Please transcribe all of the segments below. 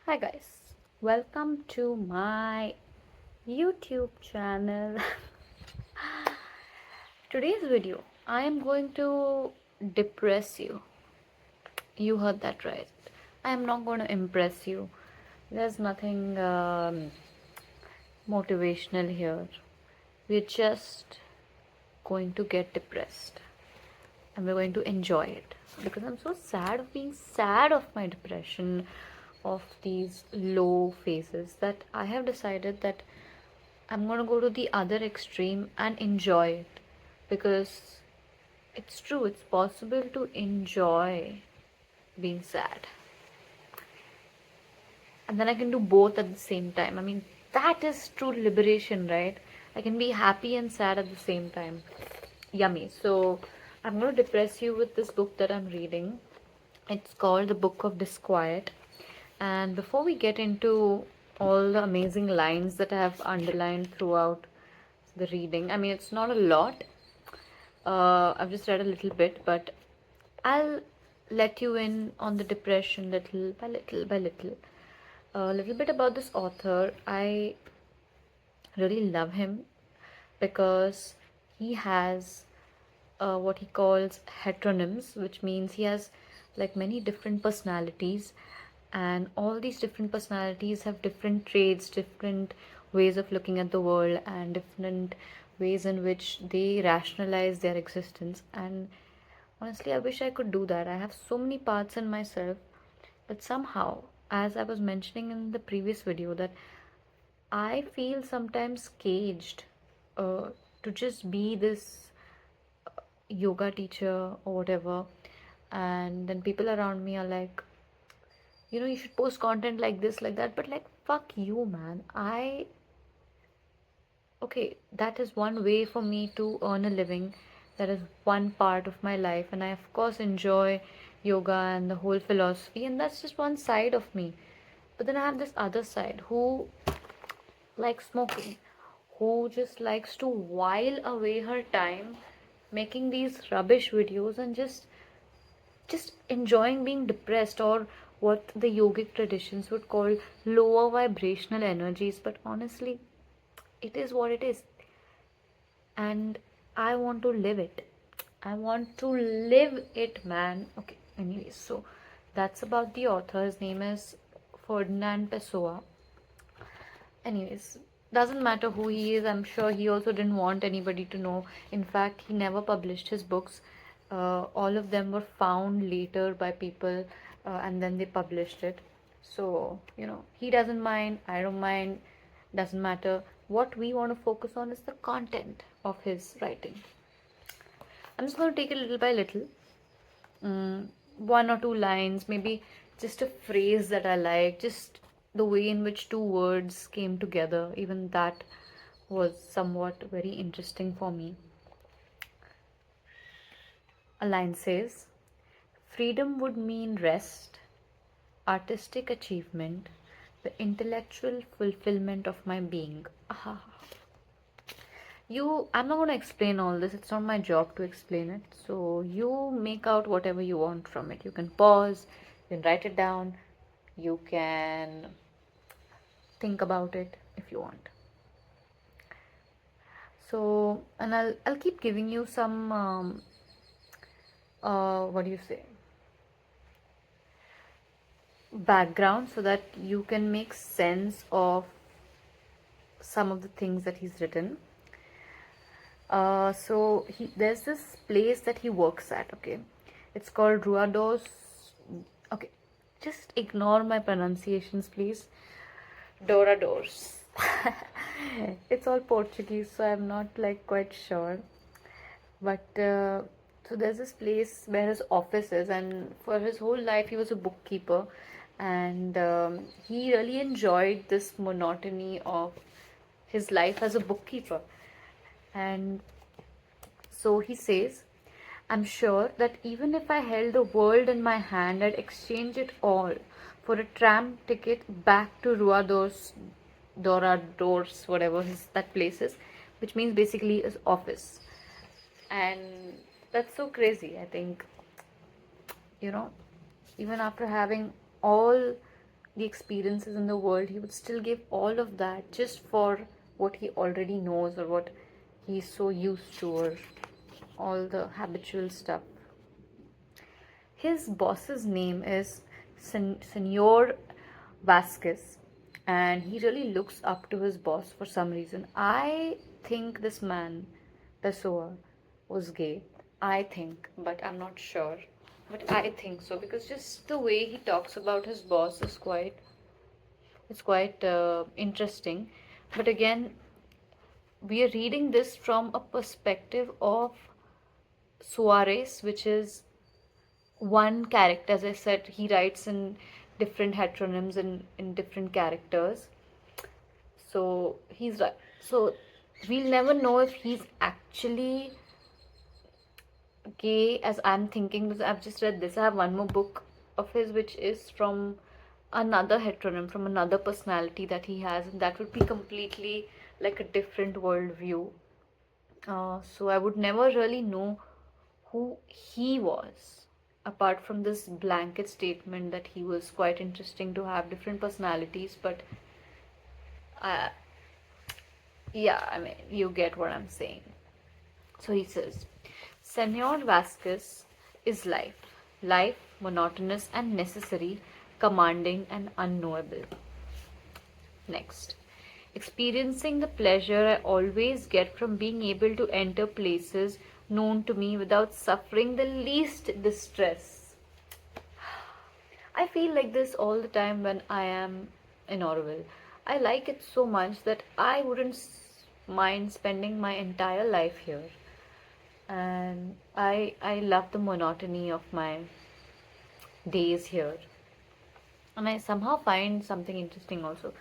Hi guys, welcome to my YouTube channel. Today's video, I am going to depress you. You heard that right. I am not going to impress you. There's nothing motivational here. We're just going to get depressed and we're going to enjoy it because I'm so sad of being sad of my depression, of these low phases, that I have decided that I'm gonna go to the other extreme and enjoy it because it's true, it's possible to enjoy being sad and then I can do both at the same time. I mean, that is true liberation, right? I can be happy and sad at the same time. Yummy. So, I'm going to depress you with this book that I'm reading. It's called The Book of Disquiet. And before we get into all the amazing lines that I have underlined throughout the reading, I mean, it's not a lot. I've just read a little bit, but I'll let you in on the depression little by little by little. A little bit about this author. I really love him because he has what he calls heteronyms, which means he has like many different personalities, and all these different personalities have different traits, different ways of looking at the world, and different ways in which they rationalize their existence. And honestly, I wish I could do that. I have so many parts in myself, but somehow, as I was mentioning in the previous video, that I feel sometimes caged uh, to just be this yoga teacher or whatever, and then people around me are like, you should post content like this, like that, but like, fuck you, man. Okay, that is one way for me to earn a living. That is one part of my life, and I, of course, enjoy yoga and the whole philosophy, and that's just one side of me. But then I have this other side who likes smoking, who just likes to while away her time making these rubbish videos and just enjoying being depressed, or what the yogic traditions would call lower vibrational energies. But honestly, it is what it is, and I want to live it. I want to live it, man. Okay, anyways, so that's about the author. His name is Ferdinand Pessoa. Anyways, doesn't matter who he is. I'm sure he also didn't want anybody to know. In fact, he never published his books. All of them were found later by people, and then they published it. So, he doesn't mind, I don't mind, doesn't matter. What we want to focus on is the content of his writing. I'm just going to take it little by little. One or two lines, maybe just a phrase that I like, just the way in which two words came together. Even that was somewhat very interesting for me. A line says, freedom would mean rest, artistic achievement, the intellectual fulfillment of my being. Ah. I'm not going to explain all this. It's not my job to explain it. So you make out whatever you want from it. You can pause, you can write it down, you can think about it if you want. So, and I'll keep giving you some what do you say, background, so that you can make sense of some of the things that he's written. So there's this place that he works at. Okay, it's called Ruados. Okay, just ignore my pronunciations, please. Doradors. It's all Portuguese, so I'm not like quite sure. But so there's this place where his office is, and for his whole life he was a bookkeeper, and he really enjoyed this monotony of his life as a bookkeeper. And so he says, I'm sure that even if I held the world in my hand, I'd exchange it all for a tram ticket back to Doradors, whatever that place is, which means basically his office. And that's so crazy. I think, you know, even after having all the experiences in the world, he would still give all of that just for what he already knows or what he's so used to, or all the habitual stuff. His boss's name is Senor Vasquez, and he really looks up to his boss for some reason. I think this man, Pessoa, was gay. I think, but I'm not sure. But I think so because just the way he talks about his boss is quite interesting. But again, we are reading this from a perspective of Suarez, which is one character. As I said, he writes in different heteronyms and in different characters. So he's right. So we'll never know if he's actually gay as I'm thinking, because I've just read this. I have one more book of his which is from another heteronym, from another personality that he has, and that would be completely like a different worldview. So I would never really know who he was, apart from this blanket statement that he was quite interesting to have different personalities. But uh, yeah, I mean, you get what I'm saying. So he says, Senor Vasquez is life, life monotonous and necessary, commanding and unknowable. Next, experiencing the pleasure I always get from being able to enter places known to me without suffering the least distress. I feel like this all the time when I am in Orville. I like it so much that I wouldn't mind spending my entire life here. And I love the monotony of my days here. And I somehow find something interesting also.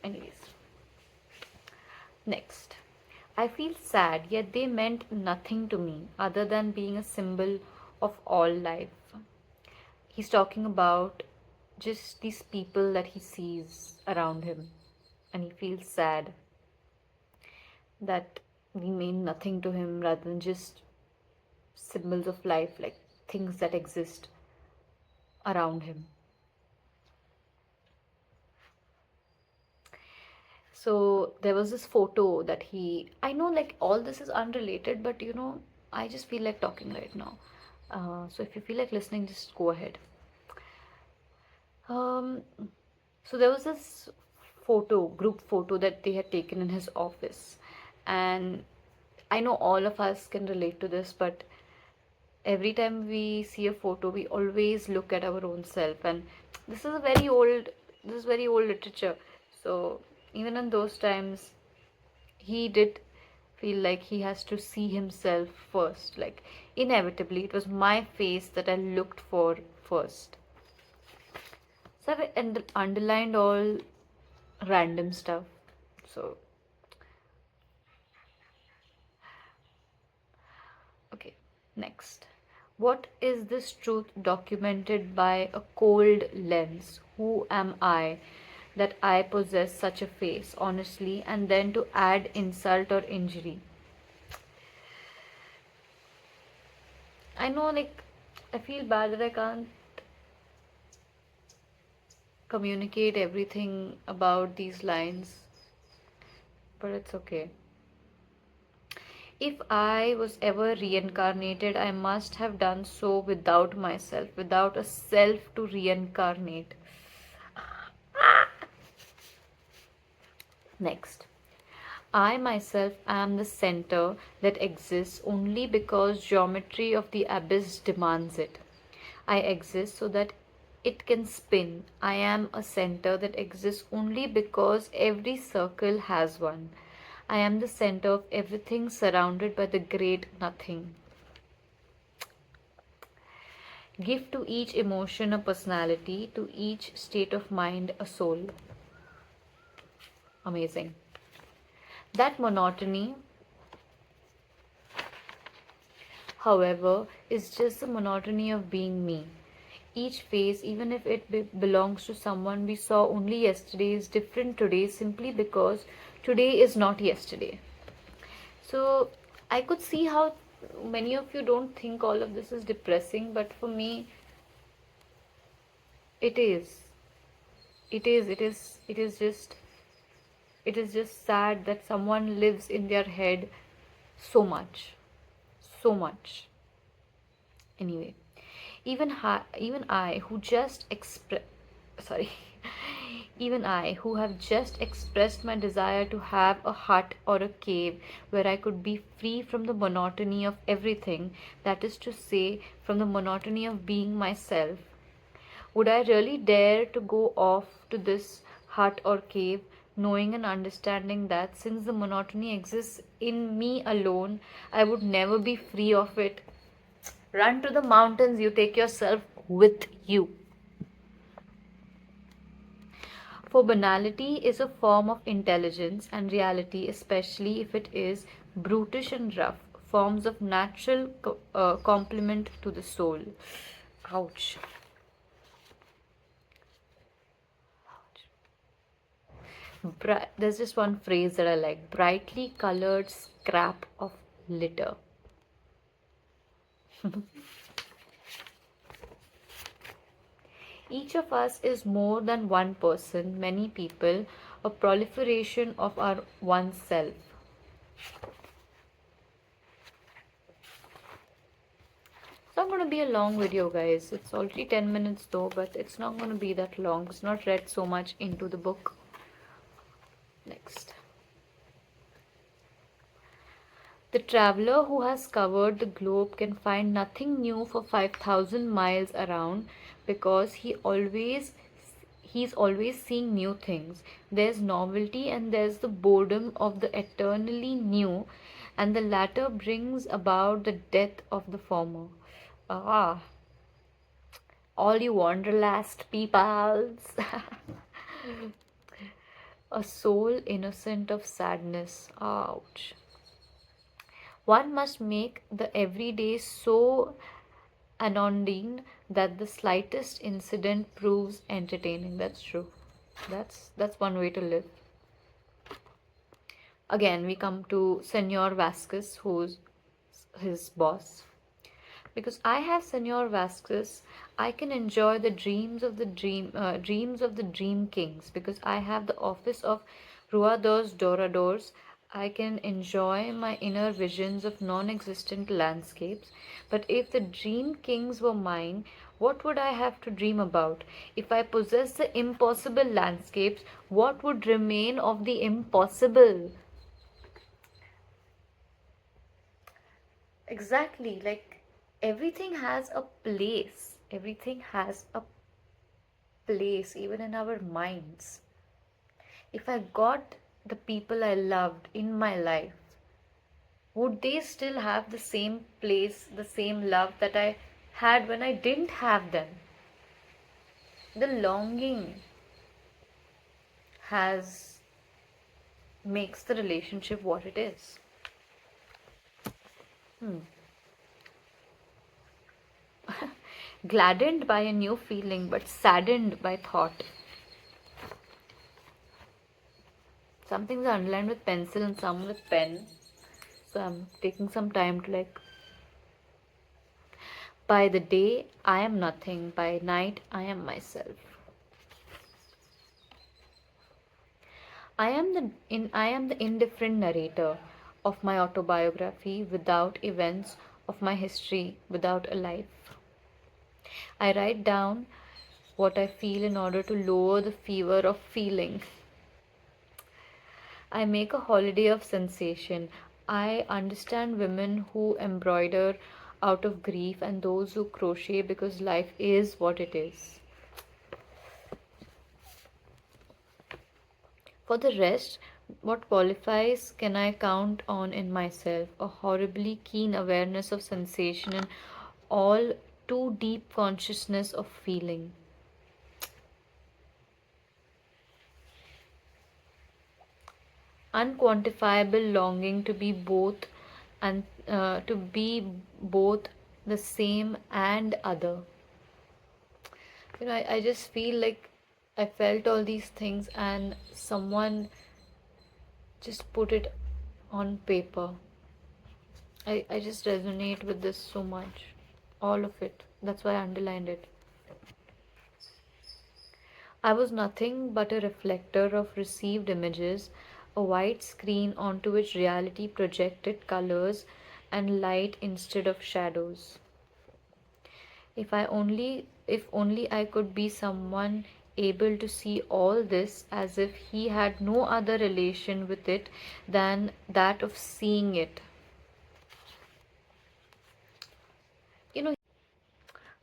Anyways, next. I feel sad, yet they meant nothing to me other than being a symbol of all life. He's talking about just these people that he sees around him, and he feels sad that we mean nothing to him rather than just symbols of life, like things that exist around him. So there was this photo that I know like all this is unrelated, but I just feel like talking right now. So if you feel like listening, just go ahead. Um, so there was this group photo that they had taken in his office. And I know all of us can relate to this, but every time we see a photo, we always look at our own self. And this is very old literature. So even in those times, he did feel like he has to see himself first. Like, inevitably, it was my face that I looked for first. So I've underlined all random stuff. So, okay, next. What is this truth documented by a cold lens? Who am I that I possess such a face, honestly, and then to add insult or injury? I know, like, I feel bad that I can't communicate everything about these lines, but it's okay. If I was ever reincarnated, I must have done so without myself, without a self to reincarnate. Next. I myself am the center that exists only because geometry of the abyss demands it. I exist so that it can spin. I am a center that exists only because every circle has one. I am the center of everything surrounded by the great nothing. Give to each emotion a personality, to each state of mind a soul. Amazing. That monotony, however, is just the monotony of being me. Each face, even if it belongs to someone we saw only yesterday, is different today simply because today is not yesterday. So I could see how many of you don't think all of this is depressing, but for me, it is. it is just sad that someone lives in their head so much, so much. Anyway, even I who just express sorry even I who have just expressed my desire to have a hut or a cave where I could be free from the monotony of everything, that is to say, from the monotony of being myself, would I really dare to go off to this hut or cave, knowing and understanding that since the monotony exists in me alone, I would never be free of it? Run to the mountains, you take yourself with you. For banality is a form of intelligence, and reality, especially if it is brutish and rough, forms of natural complement to the soul. Ouch. There's just one phrase that I like: brightly colored scrap of litter. Each of us is more than one person, many people, a proliferation of our oneself. It's not going to be a long video, guys. It's already 10 minutes though, but it's not going to be that long. It's not read so much into the book. Next. The traveler who has covered the globe can find nothing new for 5,000 miles around because he's always seeing new things. There's novelty and there's the boredom of the eternally new, and the latter brings about the death of the former. Ah, all you wanderlust peoples. A soul innocent of sadness. Ouch. One must make the everyday so anodyne that the slightest incident proves entertaining. That's true. That's one way to live. Again, we come to Senor Vasquez, who's his boss. Because I have Senor Vasquez, I can enjoy the dreams of the dream kings. Because I have the office of Rua dos Doradors, I can enjoy my inner visions of non-existent landscapes. But if the dream kings were mine, what would I have to dream about? If I possess the impossible landscapes, what would remain of the impossible? Exactly, like everything has a place. Everything has a place, even in our minds. If I got the people I loved in my life, would they still have the same place, the same love that I had when I didn't have them? The longing has makes the relationship what it is. Hmm. Gladdened by a new feeling, but saddened by thought. Some things are underlined with pencil and some with pen. So I'm taking some time to like. By the day, I am nothing. By night, I am myself. I am the indifferent narrator of my autobiography without events, of my history without a life. I write down what I feel in order to lower the fever of feeling. I make a holiday of sensation. I understand women who embroider out of grief and those who crochet because life is what it is. For the rest, what qualifies can I count on in myself? A horribly keen awareness of sensation and all too deep consciousness of feeling. Unquantifiable longing to be both and to be both the same and other. I just feel like I felt all these things and someone just put it on paper. I just resonate with this so much. All of it. That's why I underlined it. I was nothing but a reflector of received images, a white screen onto which reality projected colors and light instead of shadows. If only I could be someone able to see all this as if he had no other relation with it than that of seeing it. You know,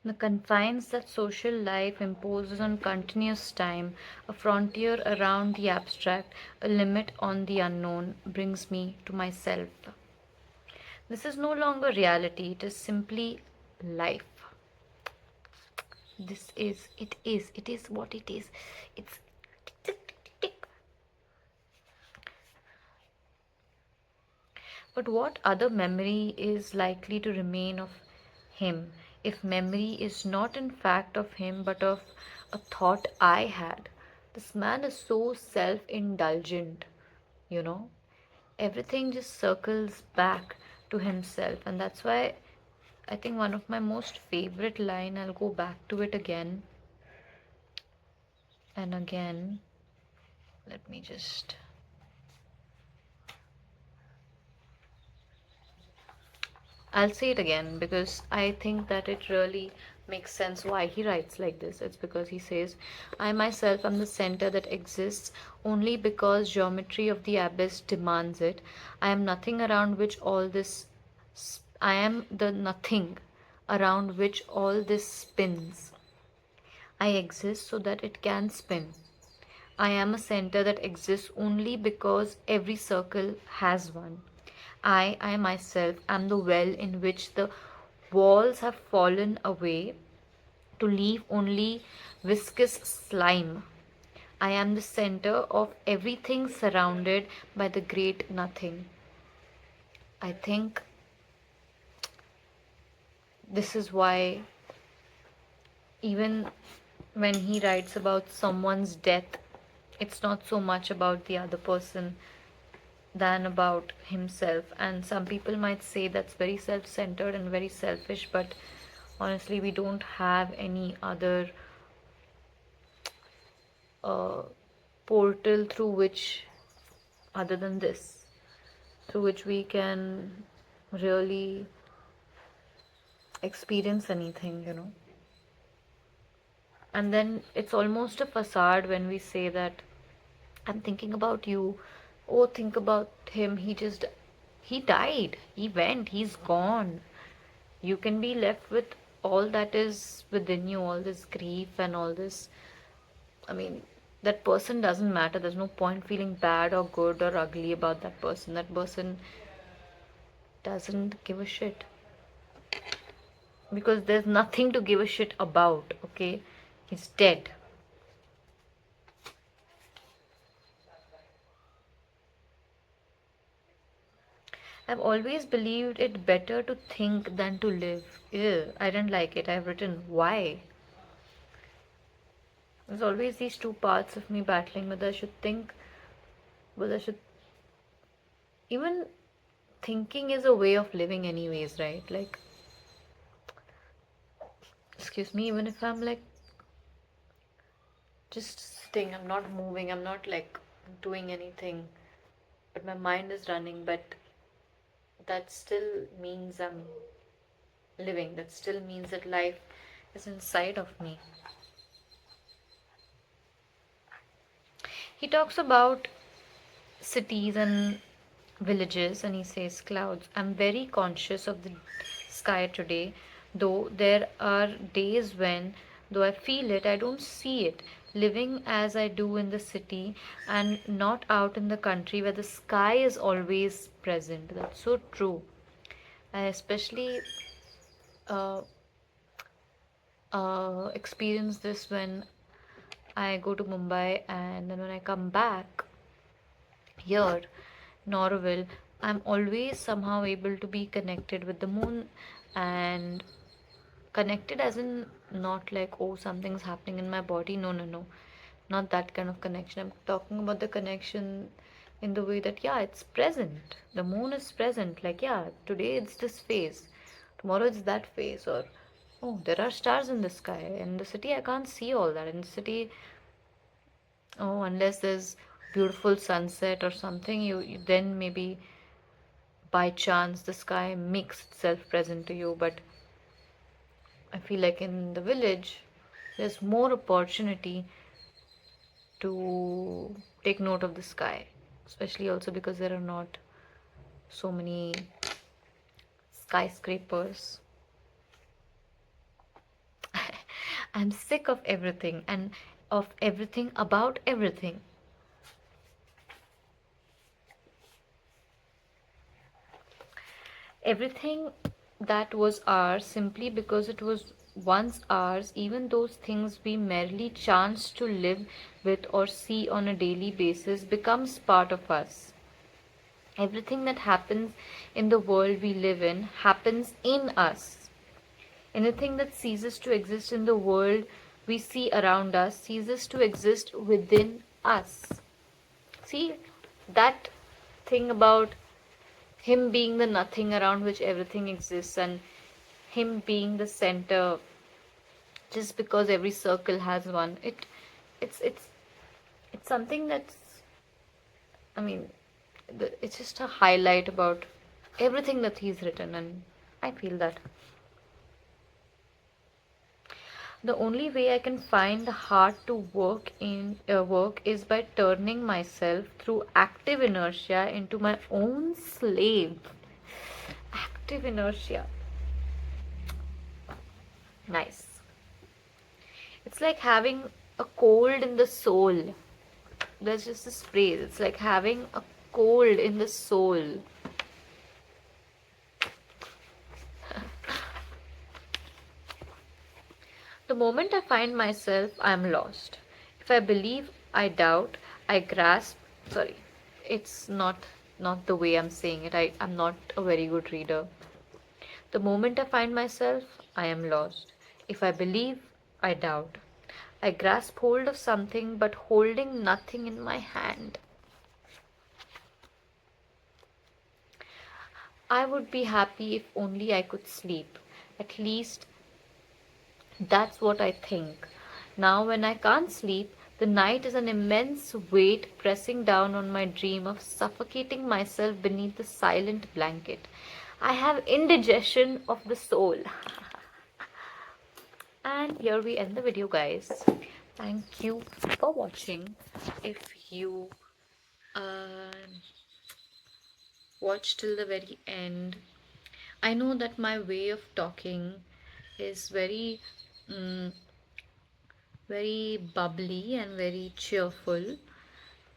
the confines that social life imposes on continuous time, a frontier around the abstract, a limit on the unknown, brings me to myself. This is no longer reality, it is simply life. It is what it is. It's tick, tick, tick, tick. But what other memory is likely to remain of him if memory is not in fact of him but of a thought I had? This man is so self indulgent, you know. Everything just circles back to himself, and that's why I think one of my most favorite line, I'll go back to it again and again. Let me just I'll say it again because I think that it really makes sense why he writes like this. It's because he says, I myself am the center that exists only because geometry of the abyss demands it. I am nothing around which all this, I am the nothing around which all this spins. I exist so that it can spin. I am a center that exists only because every circle has one. I myself am the well in which the walls have fallen away to leave only viscous slime. I am the center of everything surrounded by the great nothing. I think this is why, even when he writes about someone's death, it's not so much about the other person than about himself. And some people might say that's very self centered and very selfish, but honestly, we don't have any other uh, portal through which, other than this, through which we can really experience anything, And then it's almost a facade when we say that I'm thinking about you. Oh, think about him. He died. He went. He's gone. You can be left with all that is within you, all this grief and all this. I mean, that person doesn't matter. There's no point feeling bad or good or ugly about that person. That person doesn't give a shit because there's nothing to give a shit about, okay? He's dead. I've always believed it better to think than to live. Ew, I didn't like it. I've written why. There's always these two parts of me battling whether I should think, whether I should even thinking is a way of living anyways, right? Like, excuse me, even if I'm like just sitting, I'm not moving, I'm not like doing anything, but my mind is running, but that still means I'm living. That still means that life is inside of me. He talks about cities and villages and he says clouds. I'm very conscious of the sky today, though there are days when, though I feel it, I don't see it. Living as I do in the city and not out in the country where the sky is always present. That's so true. I especially uh, experience this when I go to Mumbai and then when I come back here, Norville, I'm always somehow able to be connected with the moon and connected as in not like, oh, something's happening in my body. No, no, no. Not that kind of connection. I'm talking about the connection in the way that, yeah, it's present. The moon is present. Like, yeah, today it's this phase, tomorrow it's that phase, or oh, there are stars in the sky. In the city, I can't see all that. In the city, Oh, unless there's beautiful sunset or something, you then maybe by chance the sky makes itself present to you. But I feel like in the village, there's more opportunity to take note of the sky, especially also because there are not so many skyscrapers. I'm sick of everything and of everything about everything. Everything that was ours simply because it was once ours, even those things we merely chance to live with or see on a daily basis, becomes part of us. Everything that happens in the world we live in happens in us. Anything that ceases to exist in the world we see around us ceases to exist within us. See, that thing about him being the nothing around which everything exists and him being the center just because every circle has one, it's it's something that's, I mean, it's just a highlight about everything that he's written, and I feel that the only way I can find the heart to work is by turning myself through active inertia into my own slave. Active inertia. Nice. It's like having a cold in the soul. There's just this phrase. It's like having a cold in the soul. The moment I find myself, I am lost. If I believe, I doubt, I grasp. Sorry, it's not the way I'm saying it. I'm not a very good reader. The moment I find myself, I am lost. If I believe, I doubt. I grasp hold of something, but holding nothing in my hand. I would be happy if only I could sleep. At least that's what I think. Now, when I can't sleep, the night is an immense weight pressing down on my dream of suffocating myself beneath the silent blanket. I have indigestion of the soul. And here we end the video, guys. Thank you for watching. If you uh, watch till the very end, I know that my way of talking is mm, very bubbly and very cheerful.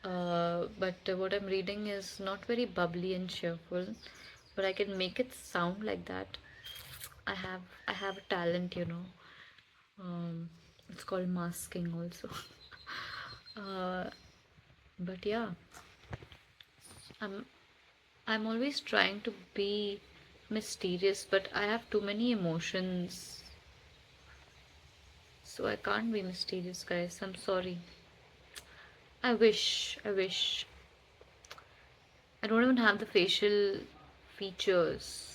But what I'm reading is not very bubbly and cheerful, but I can make it sound like that. I have a talent, it's called masking also. uh, but yeah, I'm I'm always trying to be mysterious, but I have too many emotions, so I can't be mysterious, guys. I'm sorry. I wish. I don't even have the facial features.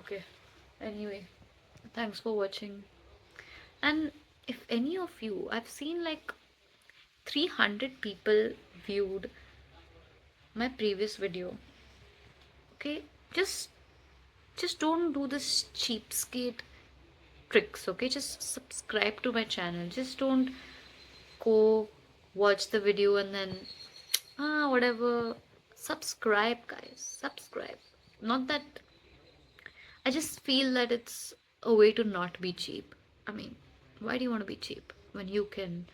Okay. Anyway, thanks for watching. And if any of you, I've seen like 300 people viewed my previous video. Okay, just don't do this cheapskate tricks. Okay, just subscribe to my channel. Just don't go watch the video and then whatever. Subscribe, guys. Subscribe. Not that I just feel that it's a way to not be cheap. I mean, why do you want to be cheap when you can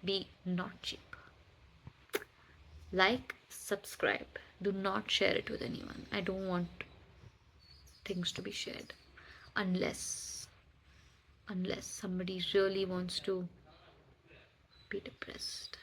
be not cheap? Like, subscribe. Do not share it with anyone. I don't want things to be shared unless somebody really wants to be depressed.